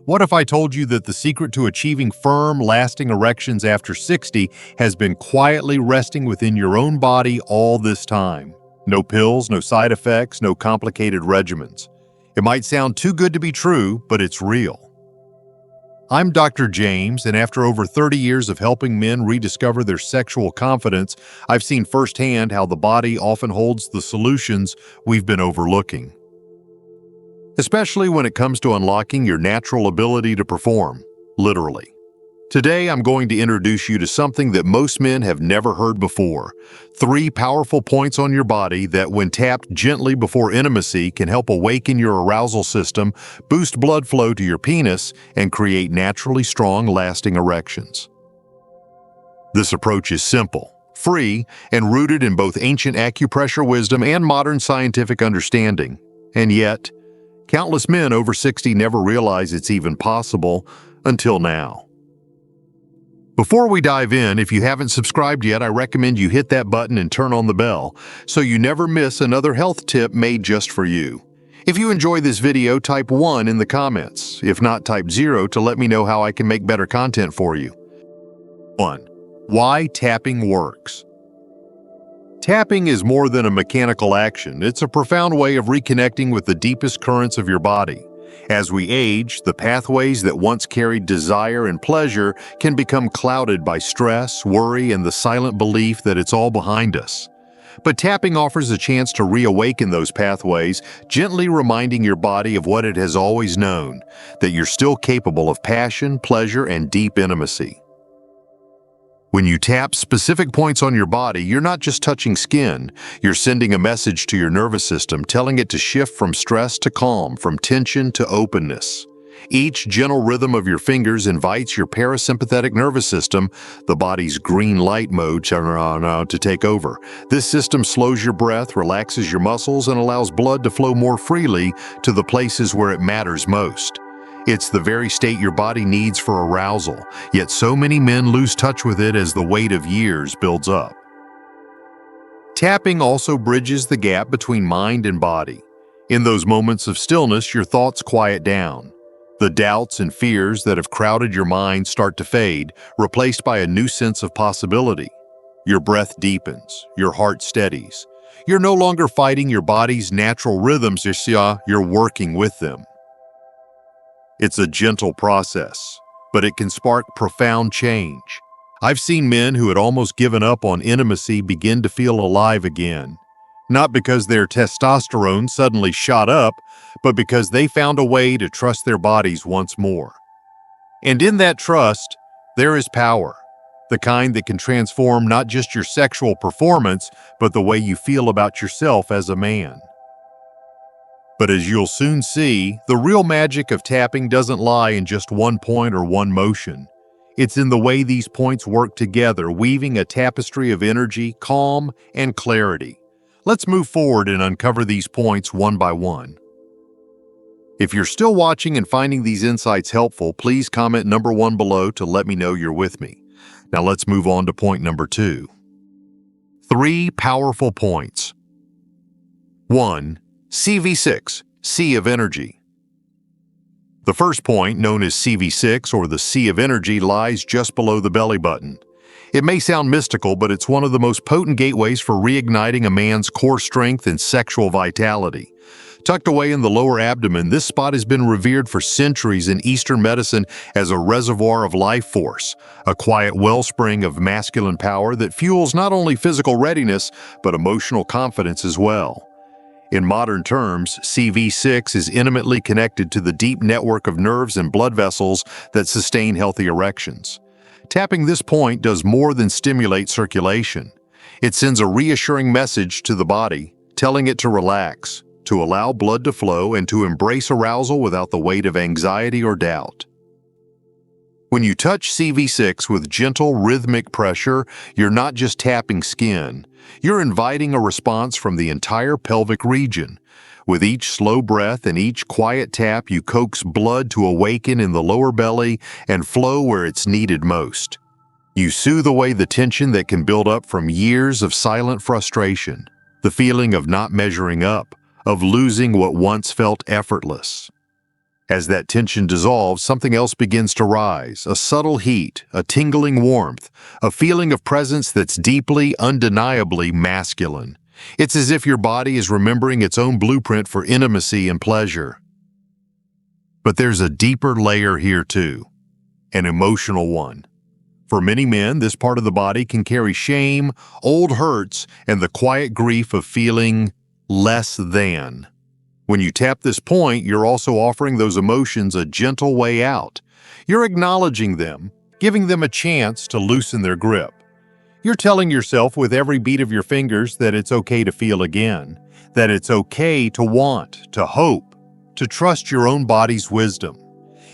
What if I told you that the secret to achieving firm, lasting erections after 60 has been quietly resting within your own body all this time? No pills, no side effects, no complicated regimens. It might sound too good to be true, but it's real. I'm Dr. James, and after over 30 years of helping men rediscover their sexual confidence, I've seen firsthand how the body often holds the solutions we've been overlooking. Especially when it comes to unlocking your natural ability to perform, literally. Today, I'm going to introduce you to something that most men have never heard before. 3 powerful points on your body that, when tapped gently before intimacy, can help awaken your arousal system, boost blood flow to your penis, and create naturally strong, lasting erections. This approach is simple, free, and rooted in both ancient acupressure wisdom and modern scientific understanding. And yet, countless men over 60 never realize it's even possible until now. Before we dive in, if you haven't subscribed yet, I recommend you hit that button and turn on the bell so you never miss another health tip made just for you. If you enjoy this video, type 1 in the comments. If not, type 0 to let me know how I can make better content for you. 1. Why tapping works. Tapping is more than a mechanical action. It's a profound way of reconnecting with the deepest currents of your body. As we age, the pathways that once carried desire and pleasure can become clouded by stress, worry, and the silent belief that it's all behind us. But tapping offers a chance to reawaken those pathways, gently reminding your body of what it has always known, that you're still capable of passion, pleasure, and deep intimacy. When you tap specific points on your body, you're not just touching skin, you're sending a message to your nervous system, telling it to shift from stress to calm, from tension to openness. Each gentle rhythm of your fingers invites your parasympathetic nervous system, the body's green light mode, to take over. This system slows your breath, relaxes your muscles, and allows blood to flow more freely to the places where it matters most. It's the very state your body needs for arousal, yet so many men lose touch with it as the weight of years builds up. Tapping also bridges the gap between mind and body. In those moments of stillness, your thoughts quiet down. The doubts and fears that have crowded your mind start to fade, replaced by a new sense of possibility. Your breath deepens, your heart steadies. You're no longer fighting your body's natural rhythms, you're working with them. It's a gentle process, but it can spark profound change. I've seen men who had almost given up on intimacy begin to feel alive again. Not because their testosterone suddenly shot up, but because they found a way to trust their bodies once more. And in that trust, there is power, the kind that can transform not just your sexual performance, but the way you feel about yourself as a man. But as you'll soon see, the real magic of tapping doesn't lie in just one point or one motion. It's in the way these points work together, weaving a tapestry of energy, calm, and clarity. Let's move forward and uncover these points one by one. If you're still watching and finding these insights helpful, please comment number 1 below to let me know you're with me. Now let's move on to point number 2. 3 powerful points. 1. CV6, Sea of Energy. The first point, known as CV6 or the Sea of Energy, lies just below the belly button. It may sound mystical, but it's one of the most potent gateways for reigniting a man's core strength and sexual vitality. Tucked away in the lower abdomen, this spot has been revered for centuries in Eastern medicine as a reservoir of life force, a quiet wellspring of masculine power that fuels not only physical readiness, but emotional confidence as well. In modern terms, CV6 is intimately connected to the deep network of nerves and blood vessels that sustain healthy erections. Tapping this point does more than stimulate circulation. It sends a reassuring message to the body, telling it to relax, to allow blood to flow, and to embrace arousal without the weight of anxiety or doubt. When you touch CV6 with gentle, rhythmic pressure, you're not just tapping skin. You're inviting a response from the entire pelvic region. With each slow breath and each quiet tap, you coax blood to awaken in the lower belly and flow where it's needed most. You soothe away the tension that can build up from years of silent frustration, the feeling of not measuring up, of losing what once felt effortless. As that tension dissolves, something else begins to rise, a subtle heat, a tingling warmth, a feeling of presence that's deeply, undeniably masculine. It's as if your body is remembering its own blueprint for intimacy and pleasure. But there's a deeper layer here too, an emotional one. For many men, this part of the body can carry shame, old hurts, and the quiet grief of feeling less than. When you tap this point, you're also offering those emotions a gentle way out. You're acknowledging them, giving them a chance to loosen their grip. You're telling yourself with every beat of your fingers that it's okay to feel again, that it's okay to want, to hope, to trust your own body's wisdom.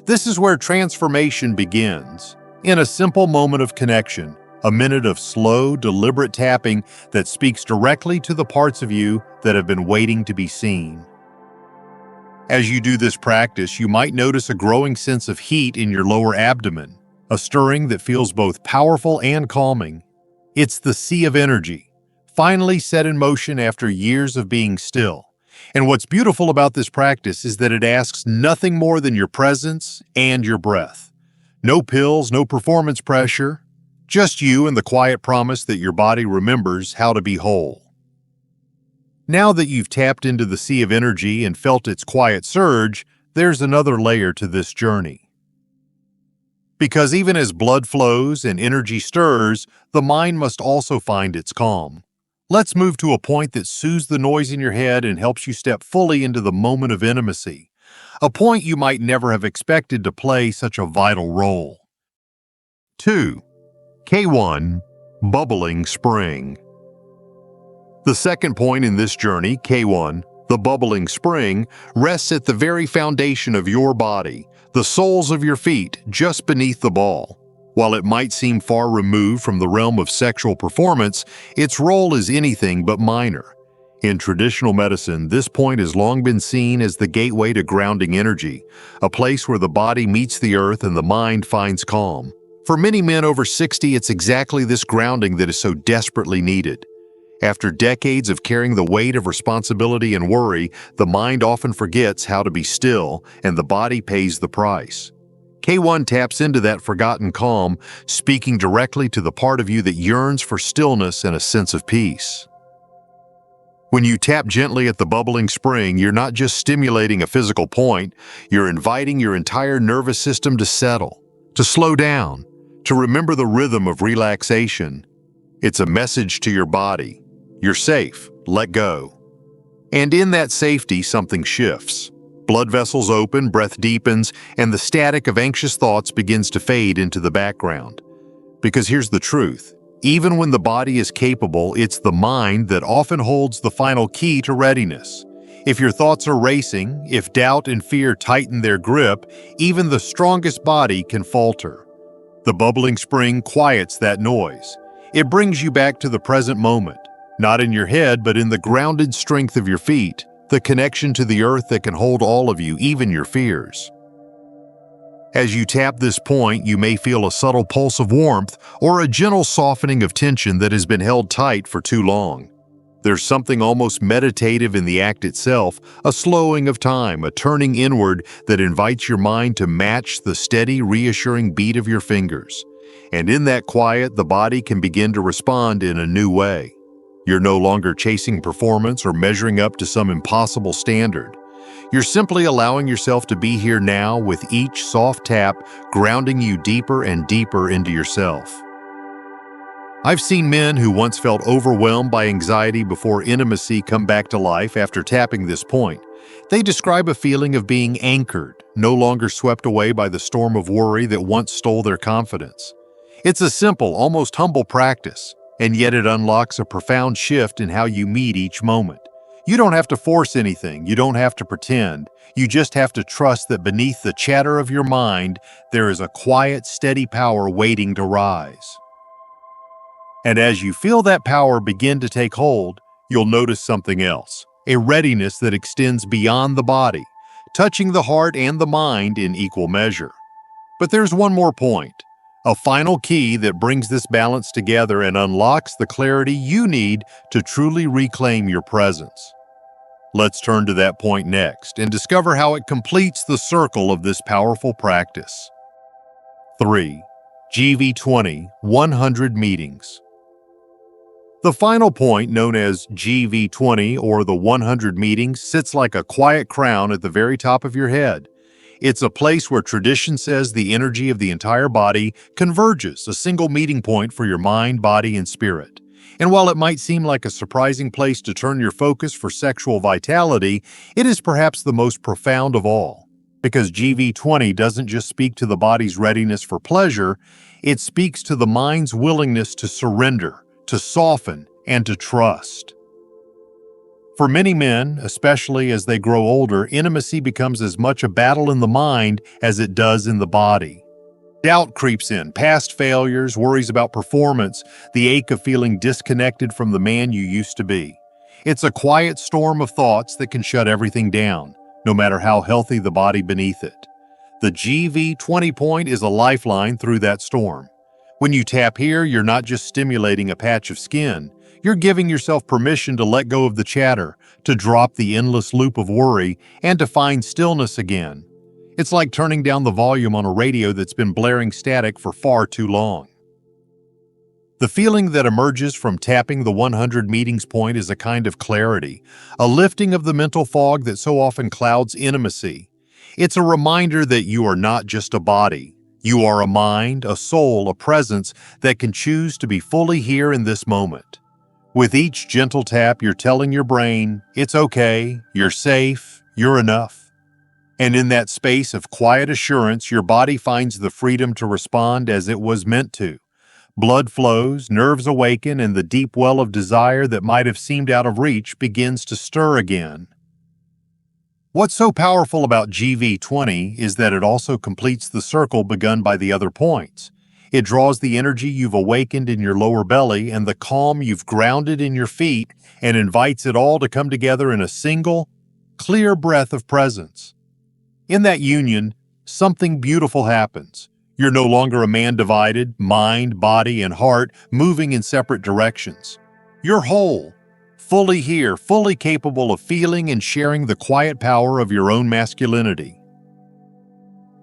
This is where transformation begins, in a simple moment of connection, a minute of slow, deliberate tapping that speaks directly to the parts of you that have been waiting to be seen. As you do this practice, you might notice a growing sense of heat in your lower abdomen, a stirring that feels both powerful and calming. It's the sea of energy, finally set in motion after years of being still. And what's beautiful about this practice is that it asks nothing more than your presence and your breath. No pills, no performance pressure, just you and the quiet promise that your body remembers how to be whole. Now that you've tapped into the sea of energy and felt its quiet surge, there's another layer to this journey. Because even as blood flows and energy stirs, the mind must also find its calm. Let's move to a point that soothes the noise in your head and helps you step fully into the moment of intimacy, a point you might never have expected to play such a vital role. 2. K1, Bubbling Spring. The second point in this journey, K1, the bubbling spring, rests at the very foundation of your body, the soles of your feet, just beneath the ball. While it might seem far removed from the realm of sexual performance, its role is anything but minor. In traditional medicine, this point has long been seen as the gateway to grounding energy, a place where the body meets the earth and the mind finds calm. For many men over 60, it's exactly this grounding that is so desperately needed. After decades of carrying the weight of responsibility and worry, the mind often forgets how to be still, and the body pays the price. K1 taps into that forgotten calm, speaking directly to the part of you that yearns for stillness and a sense of peace. When you tap gently at the bubbling spring, you're not just stimulating a physical point, you're inviting your entire nervous system to settle, to slow down, to remember the rhythm of relaxation. It's a message to your body. You're safe. Let go. And in that safety, something shifts. Blood vessels open, breath deepens, and the static of anxious thoughts begins to fade into the background. Because here's the truth. Even when the body is capable, it's the mind that often holds the final key to readiness. If your thoughts are racing, if doubt and fear tighten their grip, even the strongest body can falter. The bubbling spring quiets that noise. It brings you back to the present moment. Not in your head, but in the grounded strength of your feet, the connection to the earth that can hold all of you, even your fears. As you tap this point, you may feel a subtle pulse of warmth or a gentle softening of tension that has been held tight for too long. There's something almost meditative in the act itself, a slowing of time, a turning inward that invites your mind to match the steady, reassuring beat of your fingers. And in that quiet, the body can begin to respond in a new way. You're no longer chasing performance or measuring up to some impossible standard. You're simply allowing yourself to be here now with each soft tap grounding you deeper and deeper into yourself. I've seen men who once felt overwhelmed by anxiety before intimacy come back to life after tapping this point. They describe a feeling of being anchored, no longer swept away by the storm of worry that once stole their confidence. It's a simple, almost humble practice, and yet it unlocks a profound shift in how you meet each moment. You don't have to force anything, you don't have to pretend. You just have to trust that beneath the chatter of your mind, there is a quiet, steady power waiting to rise. And as you feel that power begin to take hold, you'll notice something else, a readiness that extends beyond the body, touching the heart and the mind in equal measure. But there's one more point. A final key that brings this balance together and unlocks the clarity you need to truly reclaim your presence. Let's turn to that point next and discover how it completes the circle of this powerful practice. 3. GV20 100 meetings. The final point, known as GV20 or the 100 meetings, sits like a quiet crown at the very top of your head. It's a place where tradition says the energy of the entire body converges, a single meeting point for your mind, body, and spirit. And while it might seem like a surprising place to turn your focus for sexual vitality, it is perhaps the most profound of all. Because GV20 doesn't just speak to the body's readiness for pleasure, it speaks to the mind's willingness to surrender, to soften, and to trust. For many men, especially as they grow older, intimacy becomes as much a battle in the mind as it does in the body. Doubt creeps in, past failures, worries about performance, the ache of feeling disconnected from the man you used to be. It's a quiet storm of thoughts that can shut everything down, no matter how healthy the body beneath it. The GV20 point is a lifeline through that storm. When you tap here, you're not just stimulating a patch of skin. You're giving yourself permission to let go of the chatter, to drop the endless loop of worry, and to find stillness again. It's like turning down the volume on a radio that's been blaring static for far too long. The feeling that emerges from tapping the 100 meetings point is a kind of clarity, a lifting of the mental fog that so often clouds intimacy. It's a reminder that you are not just a body. You are a mind, a soul, a presence that can choose to be fully here in this moment. With each gentle tap, you're telling your brain, it's okay, you're safe, you're enough. And in that space of quiet assurance, your body finds the freedom to respond as it was meant to. Blood flows, nerves awaken, and the deep well of desire that might have seemed out of reach begins to stir again. What's so powerful about GV20 is that it also completes the circle begun by the other points. It draws the energy you've awakened in your lower belly and the calm you've grounded in your feet and invites it all to come together in a single, clear breath of presence. In that union, something beautiful happens. You're no longer a man divided, mind, body, and heart, moving in separate directions. You're whole, fully here, fully capable of feeling and sharing the quiet power of your own masculinity.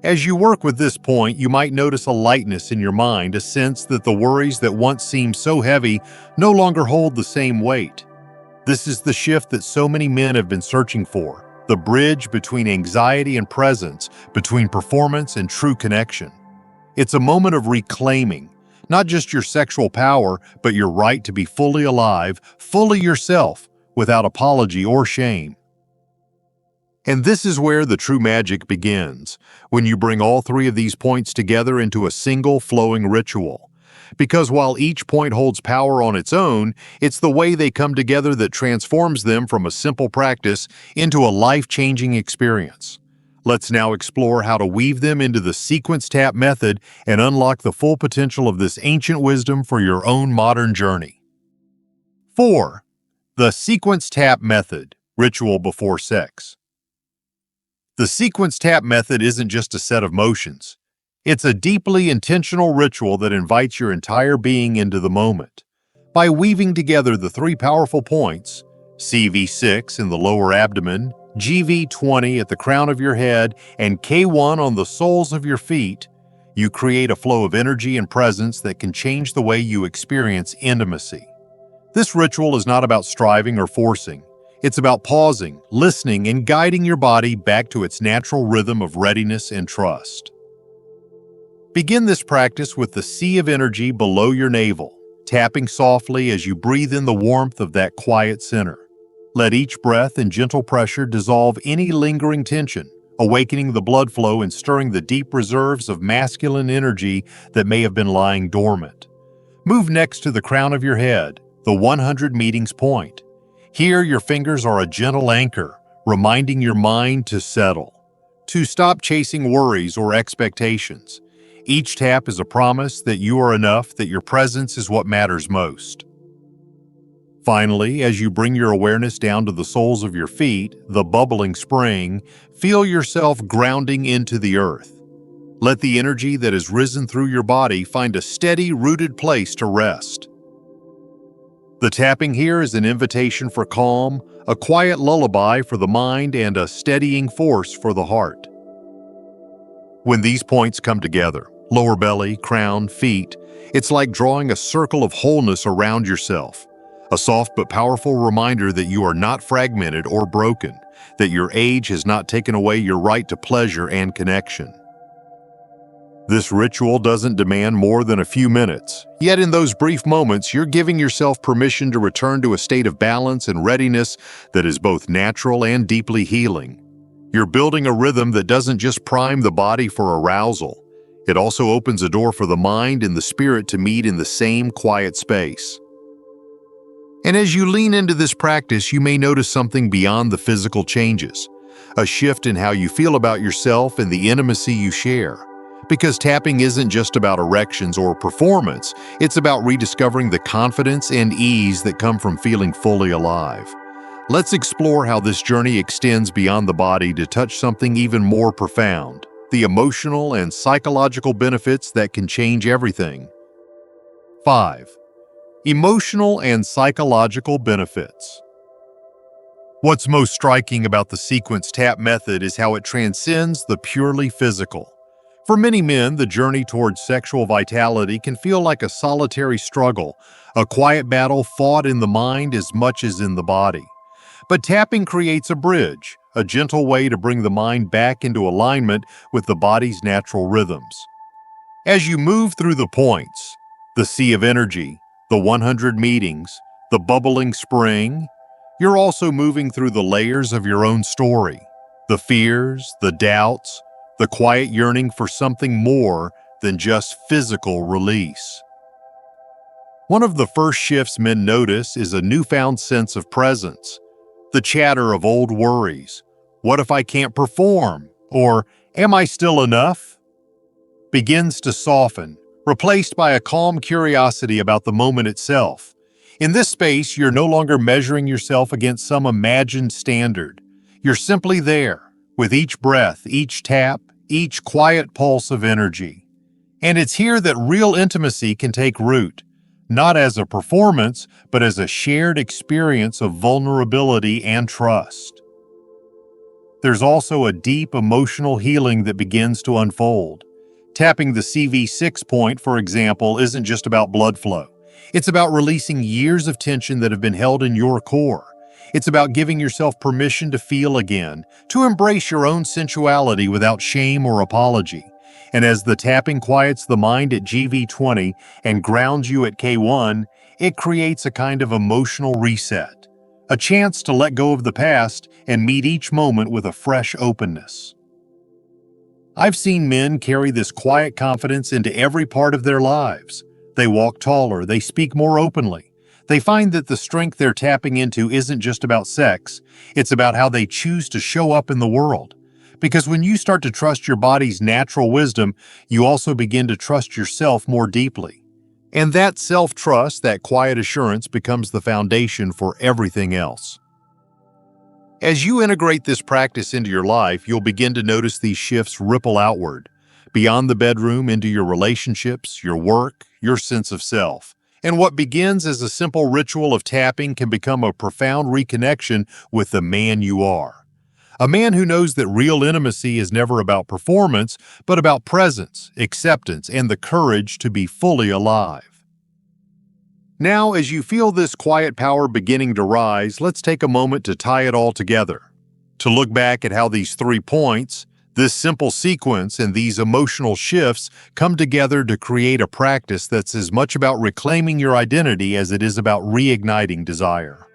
As you work with this point, you might notice a lightness in your mind, a sense that the worries that once seemed so heavy no longer hold the same weight. This is the shift that so many men have been searching for, the bridge between anxiety and presence, between performance and true connection. It's a moment of reclaiming, not just your sexual power, but your right to be fully alive, fully yourself, without apology or shame. And this is where the true magic begins, when you bring all three of these points together into a single flowing ritual. Because while each point holds power on its own, it's the way they come together that transforms them from a simple practice into a life-changing experience. Let's now explore how to weave them into the sequence tap method and unlock the full potential of this ancient wisdom for your own modern journey. 4. The sequence tap method, ritual before sex. The sequence tap method isn't just a set of motions. It's a deeply intentional ritual that invites your entire being into the moment. By weaving together the three powerful points, CV6 in the lower abdomen, GV20 at the crown of your head, and K1 on the soles of your feet, you create a flow of energy and presence that can change the way you experience intimacy. This ritual is not about striving or forcing. It's about pausing, listening, and guiding your body back to its natural rhythm of readiness and trust. Begin this practice with the sea of energy below your navel, tapping softly as you breathe in the warmth of that quiet center. Let each breath and gentle pressure dissolve any lingering tension, awakening the blood flow and stirring the deep reserves of masculine energy that may have been lying dormant. Move next to the crown of your head, the 100 meetings point. Here, your fingers are a gentle anchor, reminding your mind to settle, to stop chasing worries or expectations. Each tap is a promise that you are enough, that your presence is what matters most. Finally, as you bring your awareness down to the soles of your feet, the bubbling spring, feel yourself grounding into the earth. Let the energy that has risen through your body find a steady, rooted place to rest. The tapping here is an invitation for calm, a quiet lullaby for the mind, and a steadying force for the heart. When these points come together, lower belly, crown, feet, it's like drawing a circle of wholeness around yourself. A soft but powerful reminder that you are not fragmented or broken, that your age has not taken away your right to pleasure and connection. This ritual doesn't demand more than a few minutes, yet in those brief moments, you're giving yourself permission to return to a state of balance and readiness that is both natural and deeply healing. You're building a rhythm that doesn't just prime the body for arousal, it also opens a door for the mind and the spirit to meet in the same quiet space. And as you lean into this practice, you may notice something beyond the physical changes, a shift in how you feel about yourself and the intimacy you share. Because tapping isn't just about erections or performance, it's about rediscovering the confidence and ease that come from feeling fully alive. Let's explore how this journey extends beyond the body to touch something even more profound, the emotional and psychological benefits that can change everything. 5. Emotional and psychological benefits. What's most striking about the sequence tap method is how it transcends the purely physical. For many men, the journey towards sexual vitality can feel like a solitary struggle, a quiet battle fought in the mind as much as in the body. But tapping creates a bridge, a gentle way to bring the mind back into alignment with the body's natural rhythms. As you move through the points, the sea of energy, the 100 meetings, the bubbling spring, you're also moving through the layers of your own story, the fears, the doubts, the quiet yearning for something more than just physical release. One of the first shifts men notice is a newfound sense of presence. The chatter of old worries, what if I can't perform? Or am I still enough? Begins to soften, replaced by a calm curiosity about the moment itself. In this space, you're no longer measuring yourself against some imagined standard. You're simply there, with each breath, each tap, each quiet pulse of energy. And it's here that real intimacy can take root, not as a performance, but as a shared experience of vulnerability and trust. There's also a deep emotional healing that begins to unfold. Tapping the CV6 point, for example, isn't just about blood flow. It's about releasing years of tension that have been held in your core. It's about giving yourself permission to feel again, to embrace your own sensuality without shame or apology. And as the tapping quiets the mind at GV20 and grounds you at K1, it creates a kind of emotional reset, a chance to let go of the past and meet each moment with a fresh openness. I've seen men carry this quiet confidence into every part of their lives. They walk taller, they speak more openly. They find that the strength they're tapping into isn't just about sex, it's about how they choose to show up in the world. Because when you start to trust your body's natural wisdom, you also begin to trust yourself more deeply. And that self-trust, that quiet assurance, becomes the foundation for everything else. As you integrate this practice into your life, you'll begin to notice these shifts ripple outward, beyond the bedroom into your relationships, your work, your sense of self. And what begins as a simple ritual of tapping can become a profound reconnection with the man you are. A man who knows that real intimacy is never about performance, but about presence, acceptance, and the courage to be fully alive. Now, as you feel this quiet power beginning to rise, let's take a moment to tie it all together. To look back at how these 3 points, this simple sequence and these emotional shifts come together to create a practice that's as much about reclaiming your identity as it is about reigniting desire.